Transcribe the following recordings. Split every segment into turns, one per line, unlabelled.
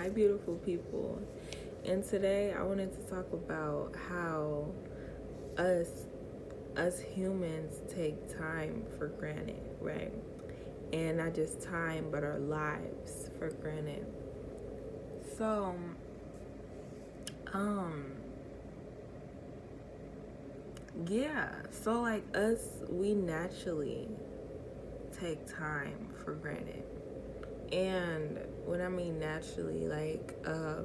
Hi, beautiful people. And today I wanted to talk about how us us humans take time for granted, right? And not just time, but our lives for granted. So, um, yeah. So like us, we naturally take time for granted. And when I mean naturally, the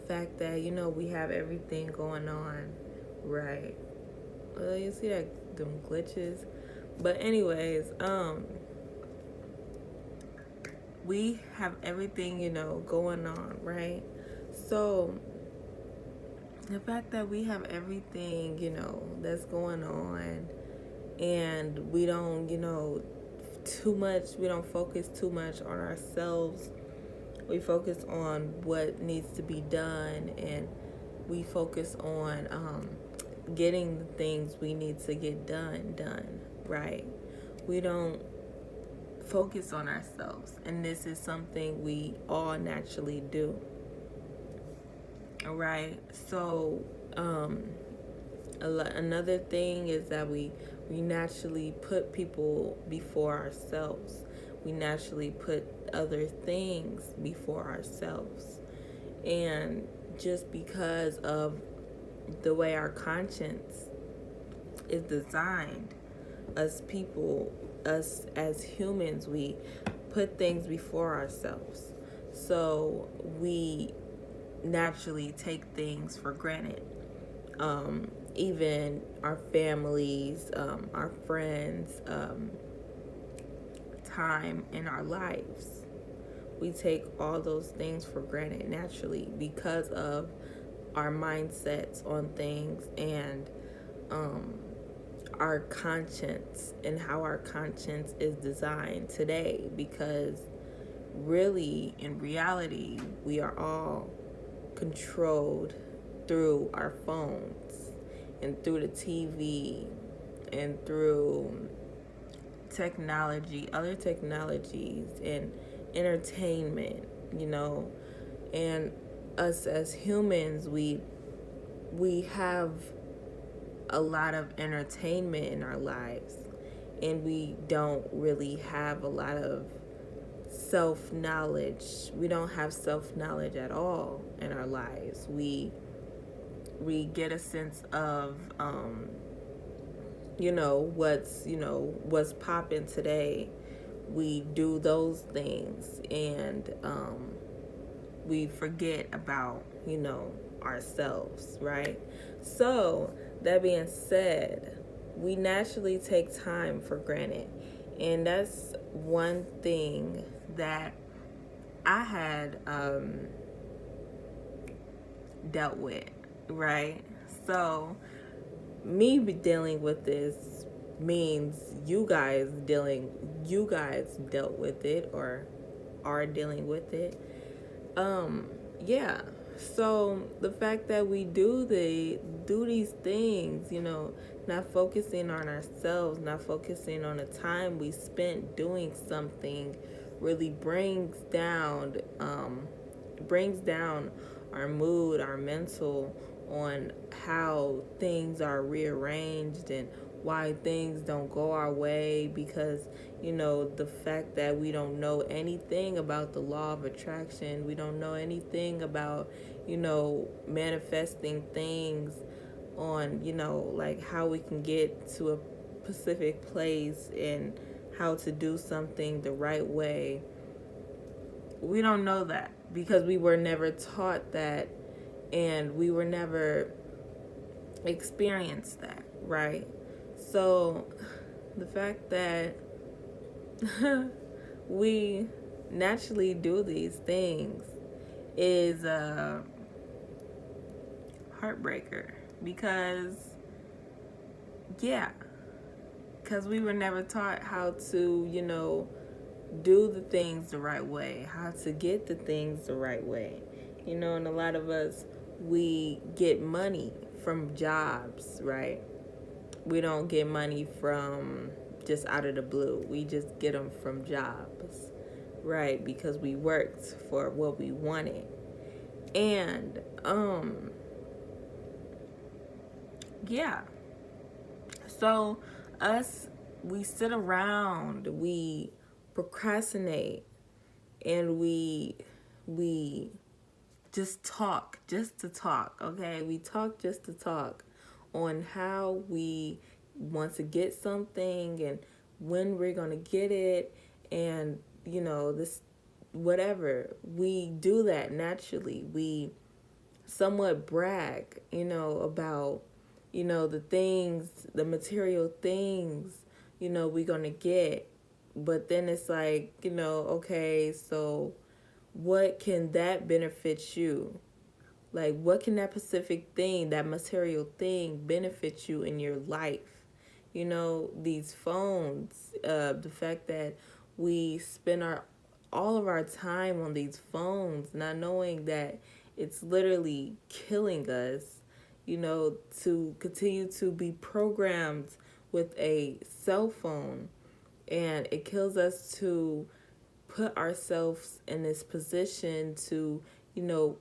fact that we have everything going on, right? Well, you see that them glitches, but anyways, we have everything going on, right? So the fact that we have everything that's going on, and we don't too much, we don't focus too much on ourselves. We focus on what needs to be done, and we focus on getting the things we need to get done, right? We don't focus on ourselves, and this is something we all naturally do, all right? So another thing is that we naturally put people before ourselves. We naturally put other things before ourselves. And just because of the way our conscience is designed, us people, us as humans, we put things before ourselves. So we naturally take things for granted. Even our families, our friends, time in our lives. We take all those things for granted naturally because of our mindsets on things, and our conscience, and how our conscience is designed today. Because really, in reality, we are all controlled through our phones and through the TV and through technology, other technologies, and entertainment, and us as humans, we have a lot of entertainment in our lives, and we don't really have a lot of self-knowledge. We don't have self-knowledge at all in our lives. We get a sense of what's popping today. We do those things, and we forget about ourselves, right? So that being said, we naturally take time for granted, and that's one thing that I had dealt with, right? So me dealing with this means you guys dealt with it, or are dealing with it. Yeah. So the fact that we do these things, not focusing on ourselves, not focusing on the time we spent doing something, really brings down our mood, our mental, on how things are rearranged and why things don't go our way. Because the fact that we don't know anything about the law of attraction, we don't know anything about manifesting things, on like how we can get to a specific place, and how to do something the right way. We don't know that because we were never taught that, and we were never experienced that, right? So the fact that we naturally do these things is a heartbreaker. Because yeah, because we were never taught how to do the things the right way, how to get the things the right way. And a lot of us, we get money from jobs, right? We don't get money from just out of the blue. We just get them from jobs. right? Because we worked for what we wanted. And yeah. So us, we sit around, we procrastinate, and we just talk just to talk, okay? We talk just to talk on how we want to get something and when we're going to get it, and this whatever. We do that naturally. We somewhat brag, about, the things, the material things, we're going to get. But then it's like, okay, so what can that benefit you? Like, what can that specific thing, that material thing, benefit you in your life? These phones, the fact that we spend all of our time on these phones, not knowing that it's literally killing us, to continue to be programmed with a cell phone. And it kills us to put ourselves in this position to, you know,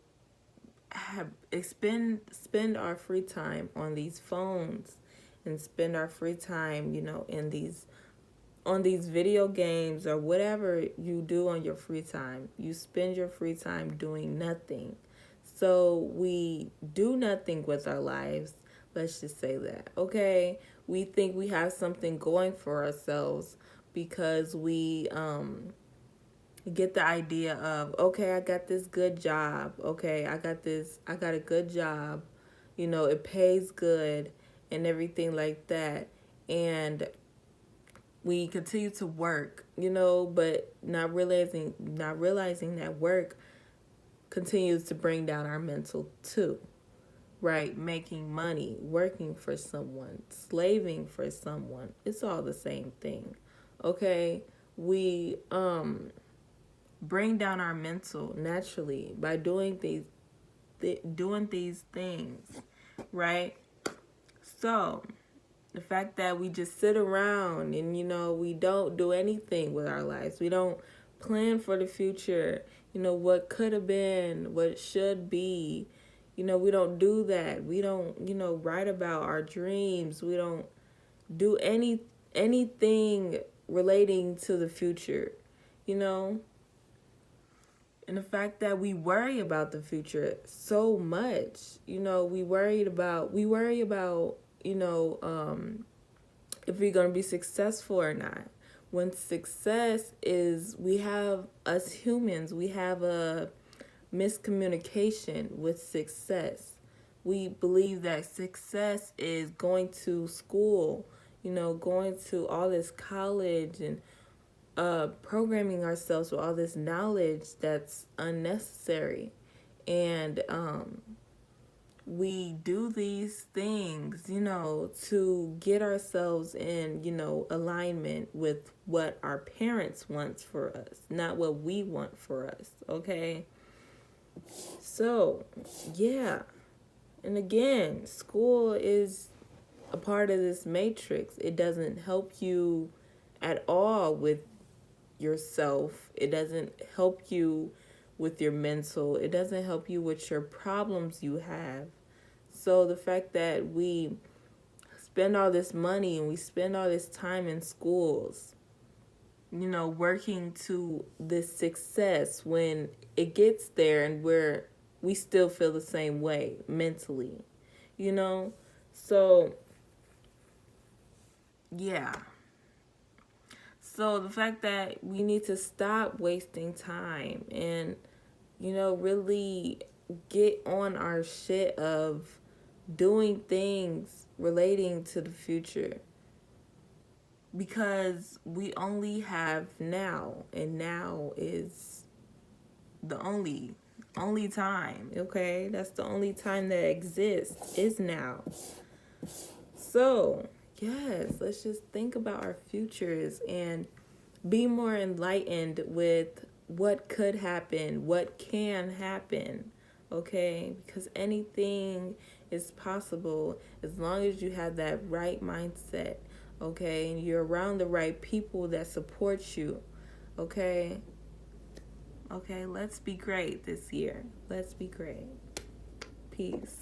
have spend our free time on these phones, and spend our free time, in these on these video games or whatever you do on your free time. You spend your free time doing nothing. So we do nothing with our lives. Let's just say that. Okay? We think we have something going for ourselves because we get the idea of, okay, I got this good job. Okay, I got a good job. It pays good and everything like that. And we continue to work, but not realizing that work continues to bring down our mental too. Right? Making money, working for someone, slaving for someone. It's all the same thing. Okay? We bring down our mental naturally by doing these things, right? So the fact that we just sit around and we don't do anything with our lives, we don't plan for the future, what could have been, what should be, we don't do that. We don't write about our dreams. We don't do anything relating to the future, you know and the fact that we worry about the future so much. We worry about if we're going to be successful or not, when success is, we have, us humans, we have a miscommunication with success. We believe that success is going to school, going to all this college, and programming ourselves with all this knowledge that's unnecessary. And we do these things, to get ourselves in, alignment with what our parents want for us, not what we want for us, okay? So, yeah. And again, school is a part of this matrix. It doesn't help you at all with yourself. It doesn't help you with your mental. It doesn't help you with your problems you have. So the fact that we spend all this money and we spend all this time in schools, working to this success, when it gets there and we still feel the same way mentally, you know? So, yeah. So the fact that we need to stop wasting time and, really get on our shit of doing things relating to the future, because we only have now, and now is the only time. Okay, that's the only time that exists, is now. So yes, let's just think about our futures and be more enlightened with what could happen, what can happen. Okay, because anything is possible as long as you have that right mindset. Okay, and you're around the right people that support you. Okay, Okay, let's be great this year. Let's be great. Peace.